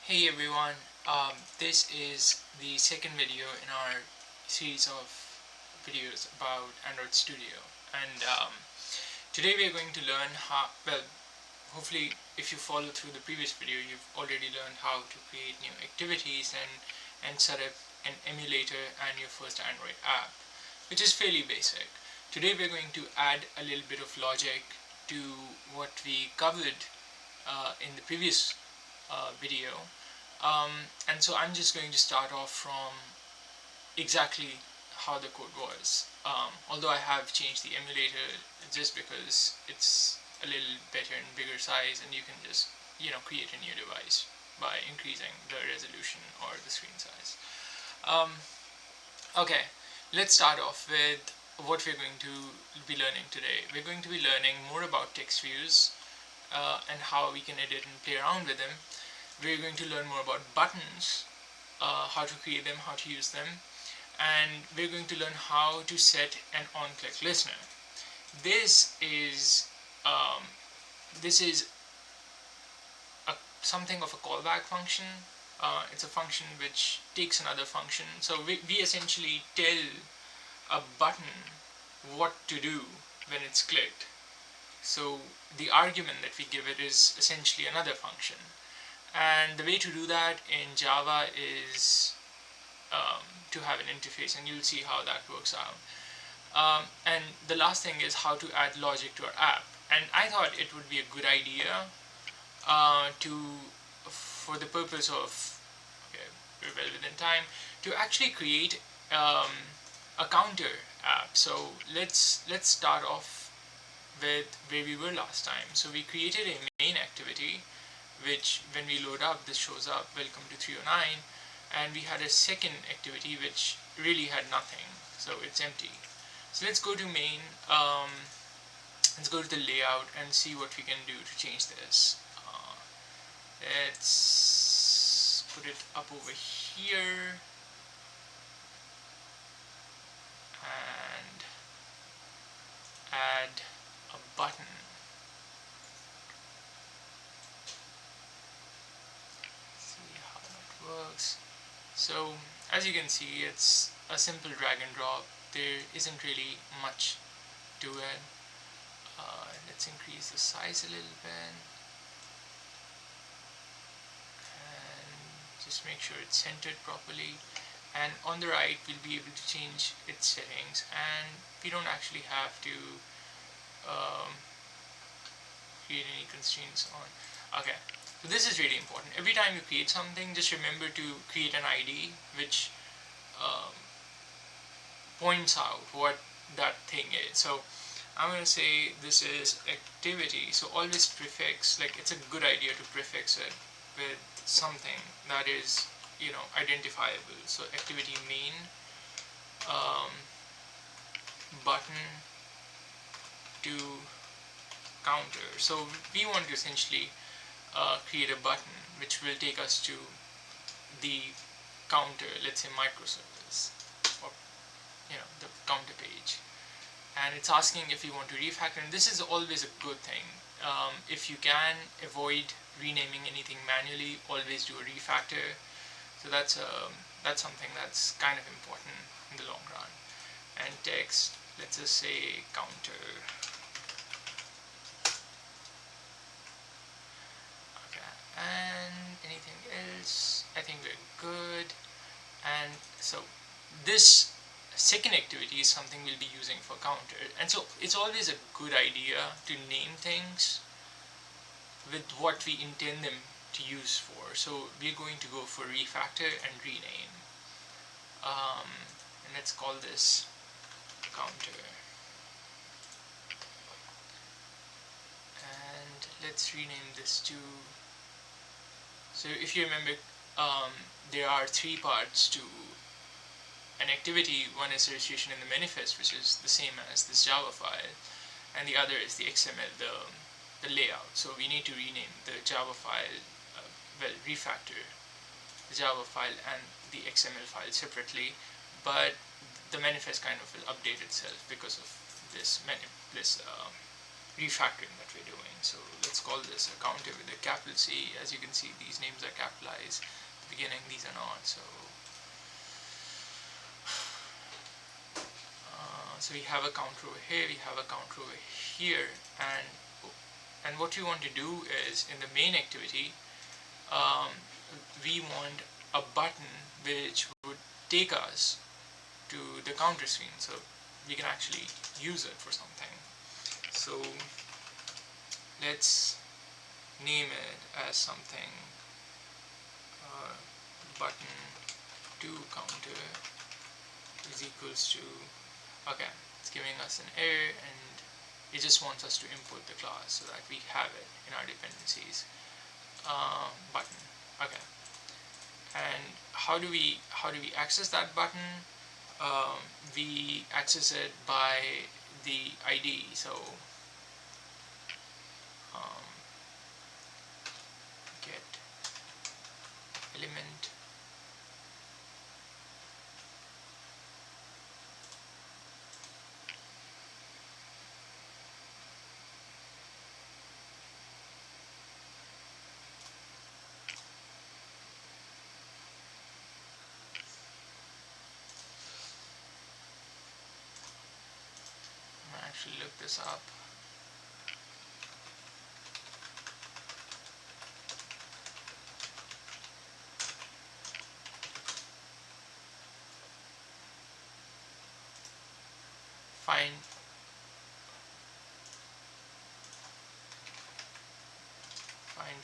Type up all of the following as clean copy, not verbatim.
Hey everyone, this is the second video in our series of videos about Android Studio, and today we are going to learn how, hopefully if you follow through the previous video you've already learned how to create new activities and set up an emulator and your first Android app, which is fairly basic. Today we're going to add a little bit of logic to what we covered in the previous video. And so I'm just going to start off from exactly how the code was, although I have changed the emulator just because it's a little better and bigger size, and you can just create a new device by increasing the resolution or the screen size. Okay, let's start off with what we're going to be learning today. We're going to be learning more about text views and how we can edit and play around with them. We're going to learn more about buttons, how to create them, how to use them, and we're going to learn how to set an onClickListener. This is something of a callback function. It's a function which takes another function. So we essentially tell a button what to do when it's clicked. So the argument that we give it is essentially another function. And the way to do that in Java is to have an interface, and you'll see how that works out. And the last thing is how to add logic to our app. And I thought it would be a good idea for the purpose of, okay, we're well within time, to actually create a counter app. So let's start off with where we were last time. So we created a main activity, which when we load up, this shows up, welcome to 309, and we had a second activity which really had nothing, so it's empty. So let's go to main, let's go to the layout and see what we can do to change this. Let's put it up over here and add a button. Works. So as you can see, it's a simple drag and drop. There isn't really much to it. Let's increase the size a little bit and just make sure it's centered properly. And on the right we'll be able to change its settings, and we don't actually have to create any constraints on. Okay. So this is really important. Every time you create something, just remember to create an ID which points out what that thing is. So I'm going to say this is activity. So always prefix, like it's a good idea to prefix it with something that is identifiable. So activity main button to counter. So we want to essentially create a button which will take us to the counter, let's say microservice, or the counter page, and it's asking if you want to refactor, and this is always a good thing. If you can avoid renaming anything manually, always do a refactor. So that's something that's kind of important in the long run. And text, let's just say counter. And anything else, I think we're good. And so this second activity is something we'll be using for counter, and so it's always a good idea to name things with what we intend them to use for. So we're going to go for refactor and rename, and let's call this counter, and let's rename this to. So if you remember, there are three parts to an activity. One is registration in the manifest, which is the same as this Java file, and the other is the XML, the layout. So we need to rename the Java file, refactor the Java file and the XML file separately, but the manifest kind of will update itself because of this refactoring that we're doing. So let's let's call this a counter with a capital C. As you can see, these names are capitalized at the beginning, these are not. So we have a counter over here, we have a counter over here, and what we want to do is, in the main activity, we want a button which would take us to the counter screen, so we can actually use it for something. So let's name it as something, button to counter is equals to, okay, it's giving us an error and it just wants us to import the class so that we have it in our dependencies. Button, okay. And how do we access that button? We access it by the ID. So get element actually look this up. Find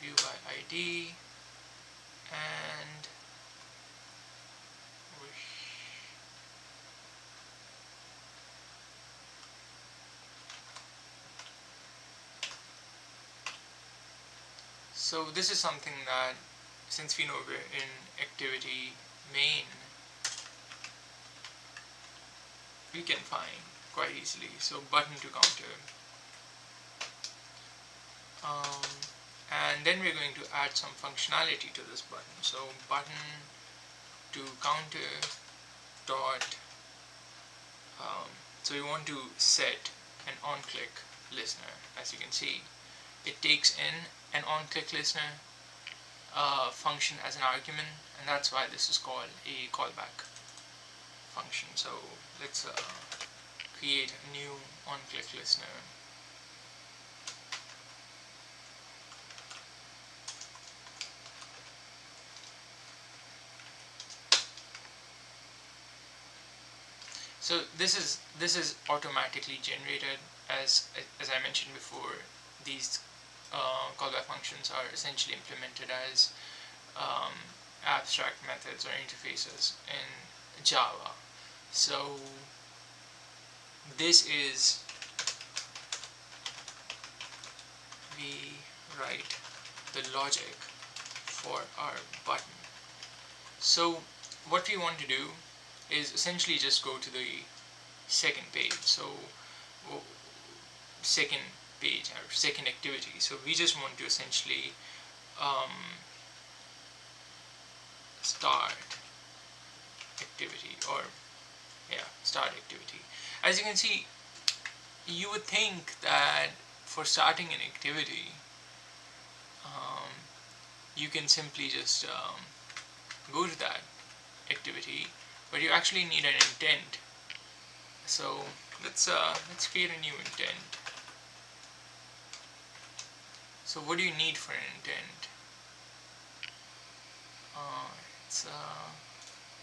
view by ID, and so this is something that, since we know we're in activity main, we can find quite easily. So button to counter, and then we're going to add some functionality to this button. So button to counter dot, so we want to set an onClickListener. As you can see, it takes in an onClickListener function as an argument, and that's why this is called a callback function. So let's create a new onClickListener. So this is automatically generated. As I mentioned before, these callback functions are essentially implemented as abstract methods or interfaces in Java. So this is, we write the logic for our button. So what we want to do is essentially just go to the second page. So second page or second activity. So we just want to essentially start activity, or start activity. As you can see, you would think that for starting an activity, you can simply just go to that activity, but you actually need an intent. So let's create a new intent. So what do you need for an intent? It's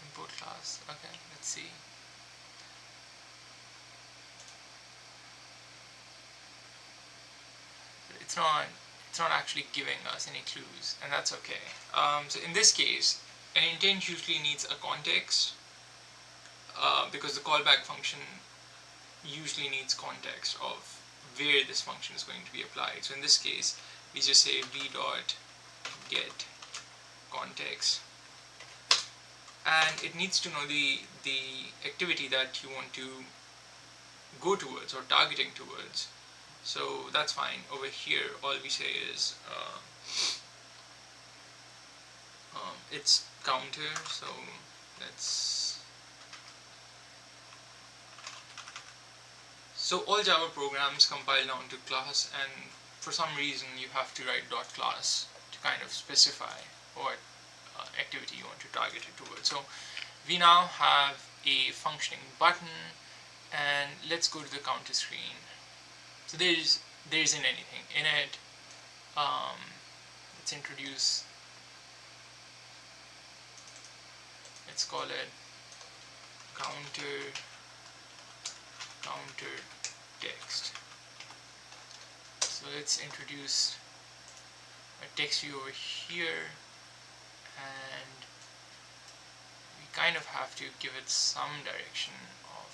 import class. Okay, let's see. It's not actually giving us any clues, and that's okay. So in this case, an intent usually needs a context, because the callback function usually needs context of where this function is going to be applied. So in this case, we just say v dot get context, and it needs to know the activity that you want to go towards or targeting towards. So that's fine. Over here, all we say is it's counter. So all Java programs compile down to class and for some reason you have to write dot class to kind of specify what activity you want to target it towards. So we now have a functioning button, and let's go to the counter screen. So there isn't anything in it. Let's introduce, let's call it counter text. So let's introduce a text view over here, and we kind of have to give it some direction of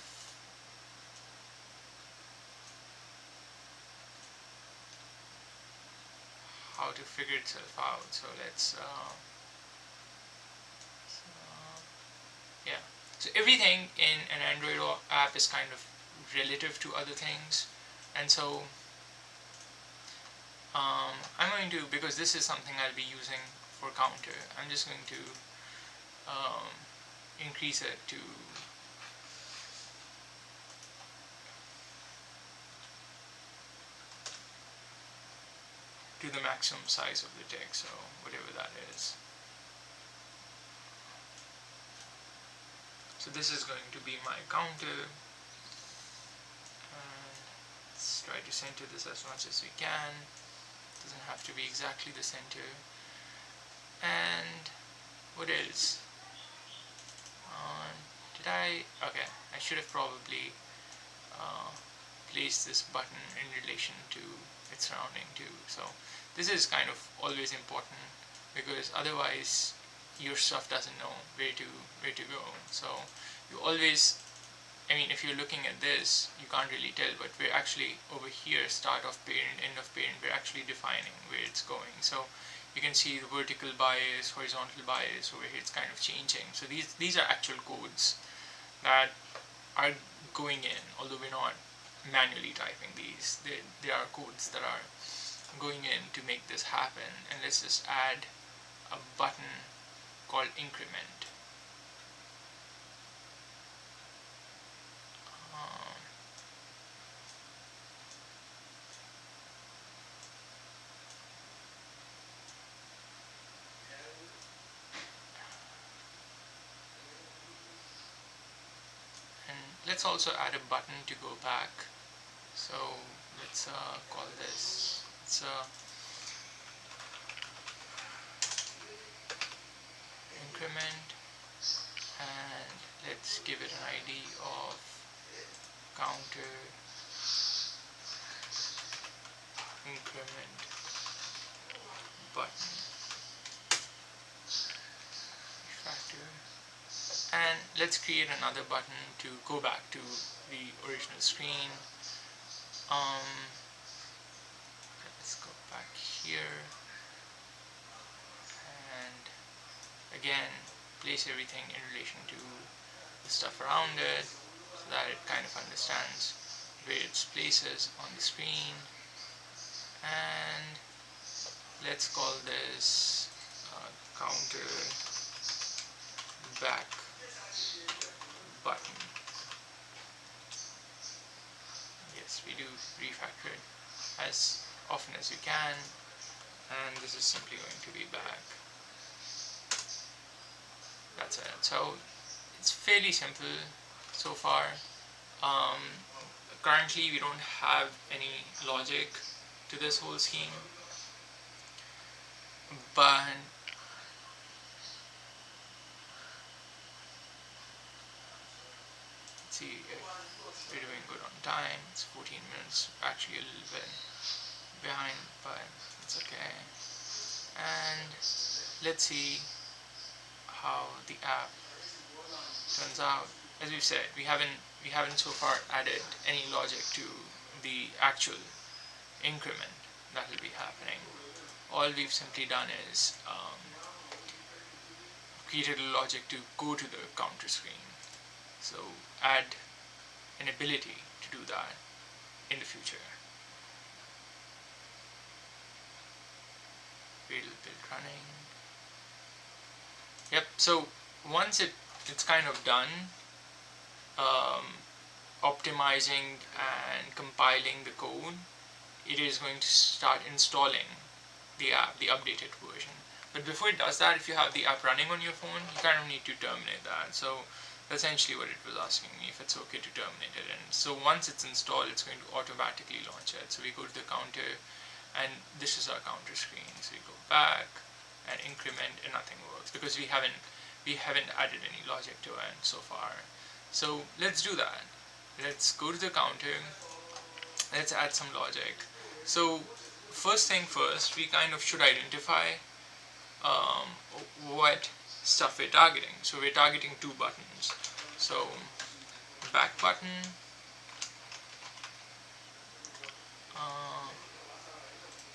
how to figure itself out. So let's yeah, so everything in an Android app is kind of relative to other things, and so I'm going to, because this is something I'll be using for counter, I'm just going to increase it to the maximum size of the text, so whatever that is. So this is going to be my counter, and let's try to center this as much as we can. It doesn't have to be exactly the center. And what else? Okay, I should have probably placed this button in relation to its surrounding too. So this is kind of always important, because otherwise your stuff doesn't know where to go. So you always, I mean, if you're looking at this, you can't really tell, but we're actually over here, start of parent, end of parent, we're actually defining where it's going. So you can see the vertical bias, horizontal bias over here, it's kind of changing. So these are actual codes that are going in, although we're not manually typing these. There are codes that are going in to make this happen. And let's just add a button called increment. Let's also add a button to go back. So let's call this, it's increment, and let's give it an ID of counter increment button refactor. And let's create another button to go back to the original screen. Let's go back here, and again place everything in relation to the stuff around it, so that it kind of understands where its places on the screen. And let's call this counter back button. Yes, we do refactor it as often as we can, and this is simply going to be back. That's it. So it's fairly simple so far. Currently we don't have any logic to this whole scheme, but let's see if we're doing good on time. It's 14 minutes, actually a little bit behind, but it's okay. And let's see how the app turns out. As we've said, we haven't so far added any logic to the actual increment that will be happening. All we've simply done is created a logic to go to the counter screen. So add an ability to do that in the future. Cradle build running. Yep, so once it's kind of done optimizing and compiling the code, it is going to start installing the app, the updated version. But before it does that, if you have the app running on your phone, you kind of need to terminate that. So essentially what it was asking me, if it's okay to terminate it. And so once it's installed, it's going to automatically launch it. So we go to the counter, and this is our counter screen. So we go back and increment, and nothing works because we haven't added any logic to it so far. So let's do that. Let's go to the counter. Let's add some logic. So first thing first, we kind of should identify what stuff we're targeting. So we're targeting two buttons. So back button,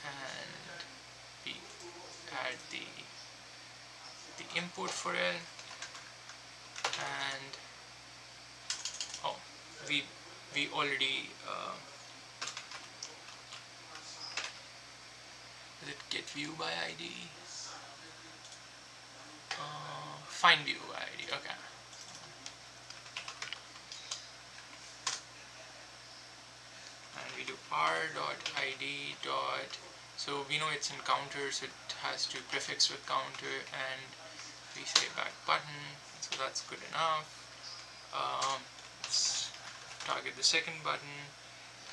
and we add the input for it, and oh, we already is it get view by ID? Find view by ID. Okay. And we do r.id dot. So we know it's in counter, so it has to prefix with counter, and we say back button. So that's good enough. Let's target the second button.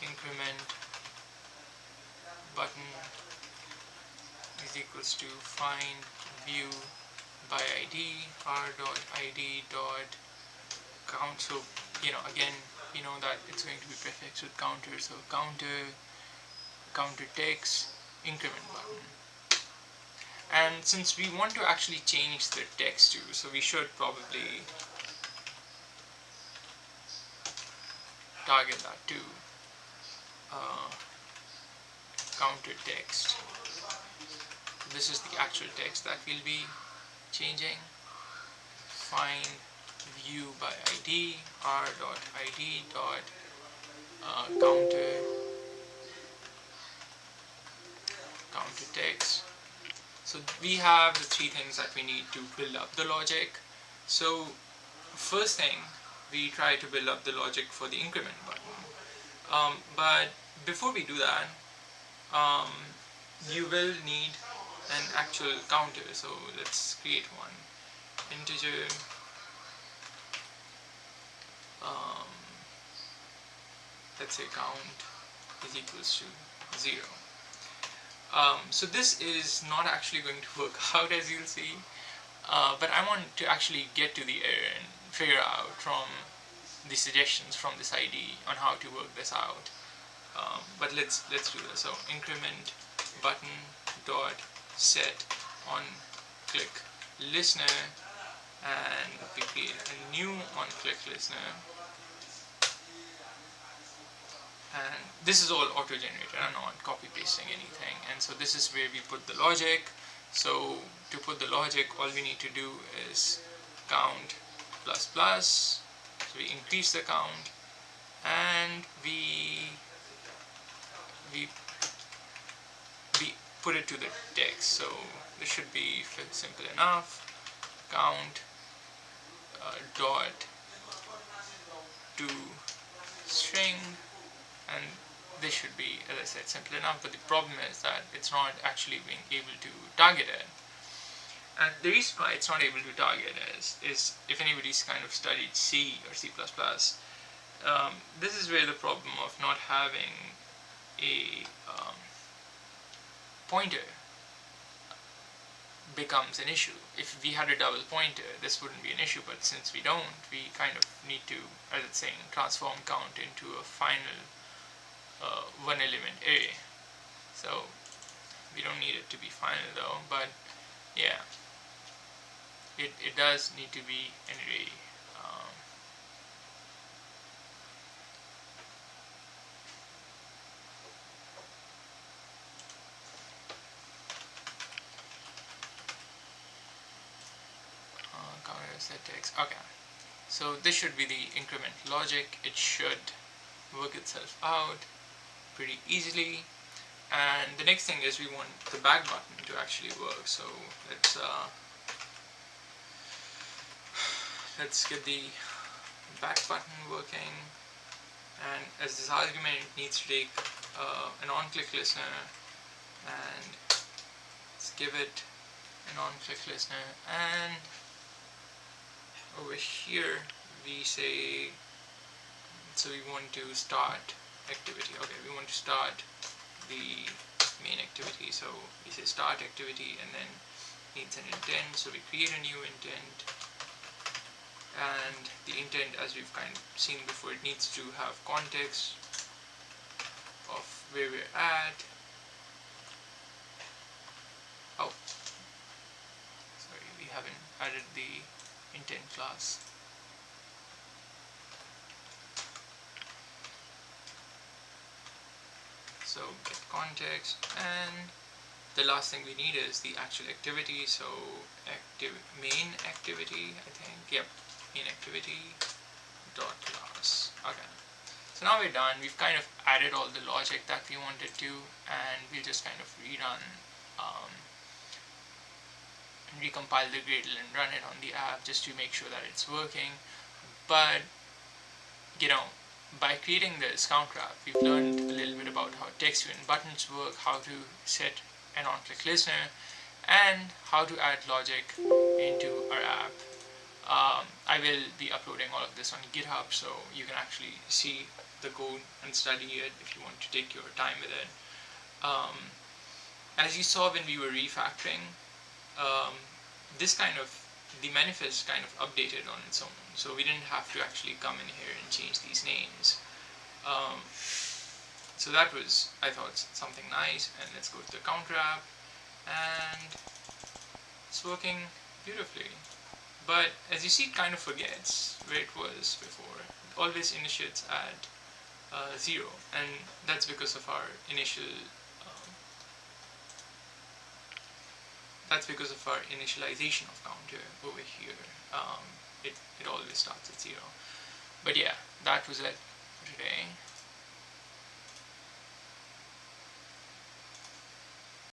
Increment button is equals to find view by ID, r.id dot count. So again, we know that it's going to be prefixed with counter, so counter text increment button. And since we want to actually change the text too, so we should probably target that too. Counter text. This is the actual text that we'll be changing. Find view by ID, r.id dot counter text. So we have the three things that we need to build up the logic. So first thing, we try to build up the logic for the increment button. But before we do that, you will need an actual counter. So let's create one. Integer let's say count is equals to 0. So this is not actually going to work out, as you'll see, but I want to actually get to the error and figure out from the suggestions from this ID on how to work this out. But let's do this. So increment button dot set on click listener, and we create a new onClickListener, and this is all auto-generated. I'm not copy pasting anything, and so this is where we put the logic. So to put the logic, all we need to do is count plus plus, so we increase the count, and we put it to the text. So this should be simple enough. Count dot to string, and this should be, as I said, simple enough. But the problem is that it's not actually being able to target it. And the reason why it's not able to target is if anybody's kind of studied C or C++, this is where the problem of not having a pointer becomes an issue. If we had a double pointer, this wouldn't be an issue, but since we don't, we kind of need to, as it's saying, transform count into a final one element array. So we don't need it to be final though, but yeah, it does need to be an array. Set text. Okay, so this should be the increment logic. It should work itself out pretty easily. And the next thing is we want the back button to actually work. So let's get the back button working. And as this argument, it needs to take an onClickListener, and let's give it an onClickListener, and over here we say, so we want to start activity. Okay, we want to start the main activity, so we say start activity, and then needs an intent, so we create a new intent, and the intent, as we've kind of seen before, it needs to have context of where we're at. Oh, sorry, we haven't added the intent class. So get context, and the last thing we need is the actual activity, so main activity, I think, yep, main activity dot class. Okay, so now we're done. We've kind of added all the logic that we wanted to, and we'll just kind of rerun and recompile the Gradle and run it on the app just to make sure that it's working. But by creating this count graph, we've learned a little bit about how textview and buttons work, how to set an onClickListener, and how to add logic into our app. I will be uploading all of this on GitHub, so you can actually see the code and study it if you want to take your time with it. As you saw when we were refactoring, the manifest kind of updated on its own, so we didn't have to actually come in here and change these names. So that was, I thought, something nice. And let's go to the counter app, and it's working beautifully. But as you see, it kind of forgets where it was before. It always initiates at 0, and that's because of our initialization of counter over here. It always starts at 0. But yeah, that was it for today.